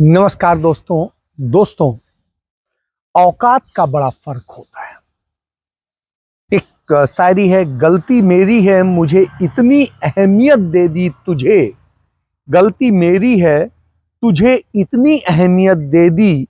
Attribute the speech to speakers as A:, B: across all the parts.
A: नमस्कार दोस्तों औकात का बड़ा फर्क होता है। एक शायरी है, गलती मेरी है मुझे इतनी अहमियत दे दी तुझे, गलती मेरी है तुझे इतनी अहमियत दे दी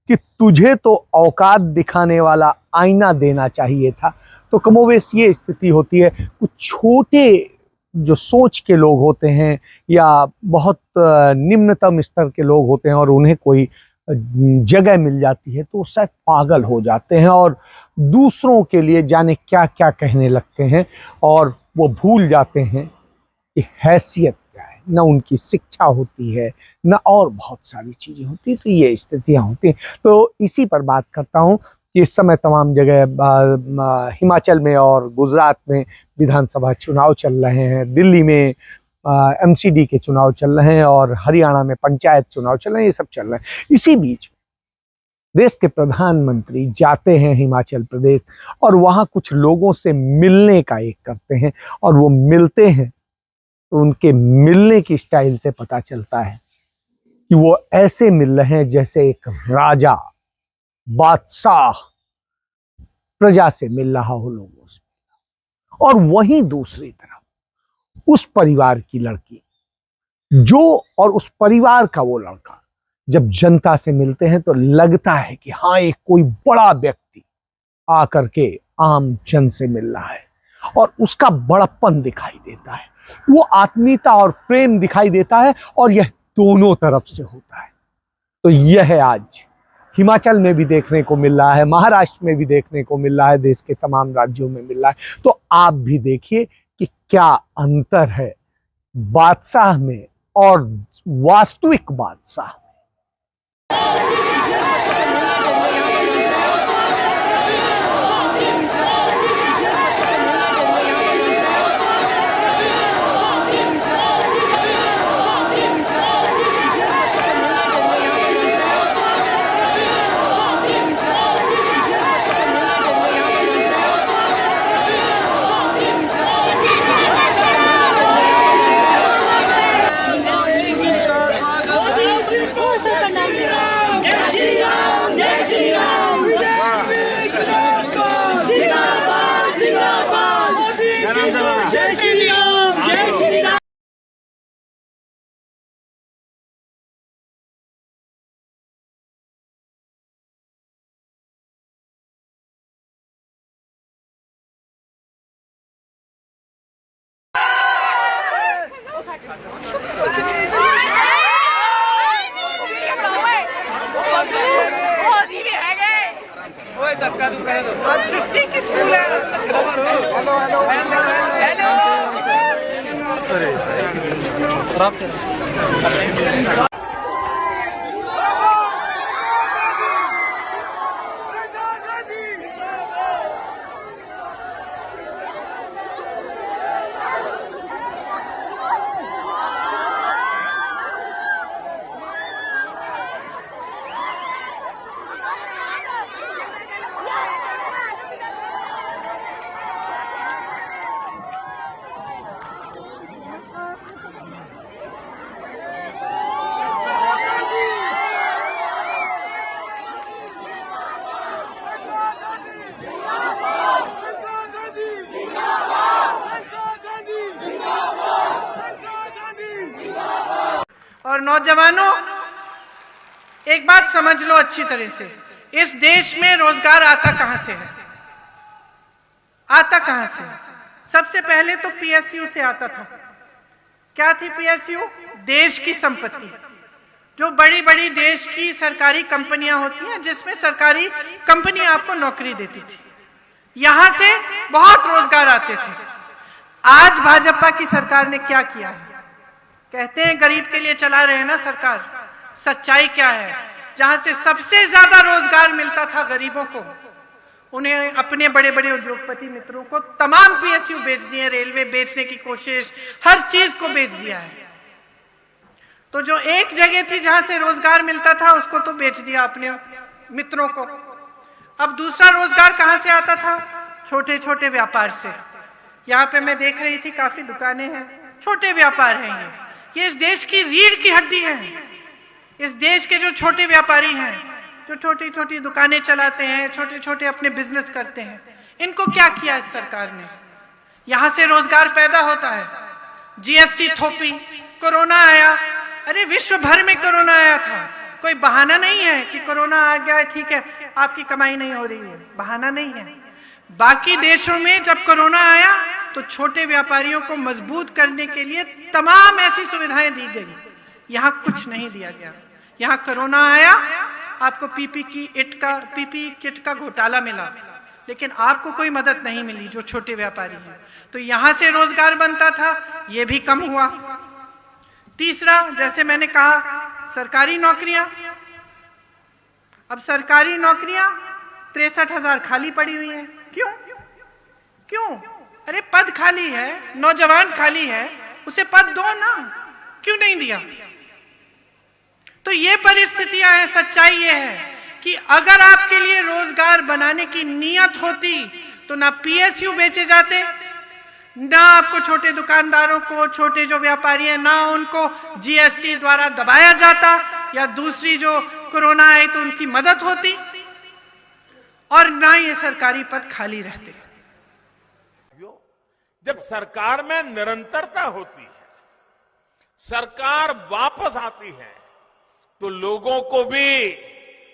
A: कि तुझे तो औकात दिखाने वाला आईना देना चाहिए था। तो कमोवेश ये स्थिति होती है। कुछ छोटे जो सोच के लोग होते हैं या बहुत निम्नतम स्तर के लोग होते हैं और उन्हें कोई जगह मिल जाती है तो वो शायद पागल हो जाते हैं और दूसरों के लिए जाने क्या क्या कहने लगते हैं और वो भूल जाते हैं कि हैसियत क्या है, न उनकी शिक्षा होती है, न और बहुत सारी चीज़ें होती हैं। तो ये स्थितियाँ होती हैं। तो इसी पर बात करता हूँ कि इस समय तमाम जगह हिमाचल में और गुजरात में विधानसभा चुनाव चल रहे हैं, दिल्ली में एमसीडी के चुनाव चल रहे हैं और हरियाणा में पंचायत चुनाव चल रहे हैं, ये सब चल रहे हैं। इसी बीच देश के प्रधानमंत्री जाते हैं हिमाचल प्रदेश और वहाँ कुछ लोगों से मिलने का एक करते हैं और वो मिलते हैं तो उनके मिलने की स्टाइल से पता चलता है कि वो ऐसे मिल रहे हैं जैसे एक राजा बादशाह प्रजा से मिल रहा हो, लोगों से। और वहीं दूसरी तरफ उस परिवार की लड़की और उस परिवार का वो लड़का जब जनता से मिलते हैं तो लगता है कि हाँ, एक कोई बड़ा व्यक्ति आकर के आम जन से मिल रहा है और उसका बड़प्पन दिखाई देता है, वो आत्मीयता और प्रेम दिखाई देता है और यह दोनों तरफ से होता है। तो यह आज हिमाचल में भी देखने को मिल रहा है, महाराष्ट्र में भी देखने को मिल रहा है, देश के तमाम राज्यों में मिल रहा है। तो आप भी देखिए कि क्या अंतर है बादशाह में और वास्तविक बादशाह।
B: छुट्टी की स्कूल है। हेलो और नौजवानों, एक बात समझ लो अच्छी तरह से, इस देश में रोजगार आता कहां से है? आता कहां से? सबसे पहले तो पीएसयू से आता था। क्या थी पीएसयू? देश की संपत्ति। जो बड़ी बड़ी देश की सरकारी कंपनियां होती हैं, जिसमें सरकारी कंपनी आपको नौकरी देती थी, यहां से बहुत रोजगार आते थे। आज भाजपा की सरकार ने क्या किया है? कहते हैं गरीब के लिए चला रहे हैं ना सरकार। सच्चाई क्या है? जहां से सबसे ज्यादा रोजगार मिलता था गरीबों को, उन्हें अपने बड़े बड़े उद्योगपति मित्रों को तमाम पीएसयू बेच दिए, रेलवे बेचने की कोशिश, हर चीज को बेच दिया है। तो जो एक जगह थी जहां से रोजगार मिलता था, उसको तो बेच दिया अपने मित्रों को। अब दूसरा रोजगार कहां से आता था? छोटे छोटे व्यापार से। यहाँ पे मैं देख रही थी काफी दुकानें हैं, छोटे व्यापार हैं ये इस देश की रीढ़ की हड्डी है। इस देश के जो छोटे व्यापारी हैं, जो छोटी छोटी दुकानें चलाते हैं, छोटे छोटे अपने बिजनेस करते हैं, इनको क्या किया इस सरकार ने? यहां से रोजगार पैदा होता है। जीएसटी थोपी, कोरोना आया, अरे विश्व भर में कोरोना आया था, कोई बहाना नहीं है कि कोरोना आ गया ठीक है आपकी कमाई नहीं हो रही है, बहाना नहीं है। बाकी देशों में जब कोरोना आया तो छोटे व्यापारियों को मजबूत करने के लिए तमाम ऐसी सुविधाएं दी गई, यहां कुछ नहीं दिया गया। यहां कोरोना आया, आपको पीपी किट का घोटाला मिला, लेकिन आपको कोई मदद नहीं मिली जो छोटे व्यापारी हैं। तो यहां से रोजगार बनता था, यह भी कम हुआ। तीसरा, जैसे मैंने कहा, सरकारी नौकरियां। अब सरकारी नौकरियां 63,000 खाली पड़ी हुई हैं। क्यों? अरे पद खाली है, नौजवान खाली है, उसे पद दो ना, क्यों नहीं दिया? तो ये परिस्थितियां हैं। सच्चाई ये है कि अगर आपके लिए रोजगार बनाने की नीयत होती तो ना पीएसयू बेचे जाते, ना आपको छोटे दुकानदारों को, छोटे जो व्यापारी हैं, ना उनको जीएसटी द्वारा दबाया जाता, या दूसरी जो कोरोना आई तो उनकी मदद होती, और ना ये सरकारी पद खाली रहते।
C: जब सरकार में निरंतरता होती है, सरकार वापस आती है, तो लोगों को भी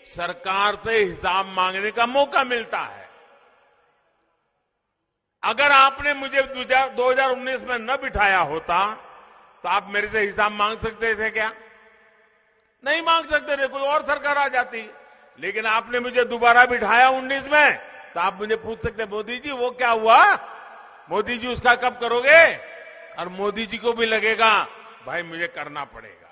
C: सरकार से हिसाब मांगने का मौका मिलता है। अगर आपने मुझे 2019 में न बिठाया होता तो आप मेरे से हिसाब मांग सकते थे क्या? नहीं मांग सकते थे, कोई और सरकार आ जाती। लेकिन आपने मुझे दोबारा बिठाया 19 में, तो आप मुझे पूछ सकते, मोदी जी वो क्या हुआ, मोदी जी उसका कब करोगे? और मोदी जी को भी लगेगा भाई मुझे करना पड़ेगा।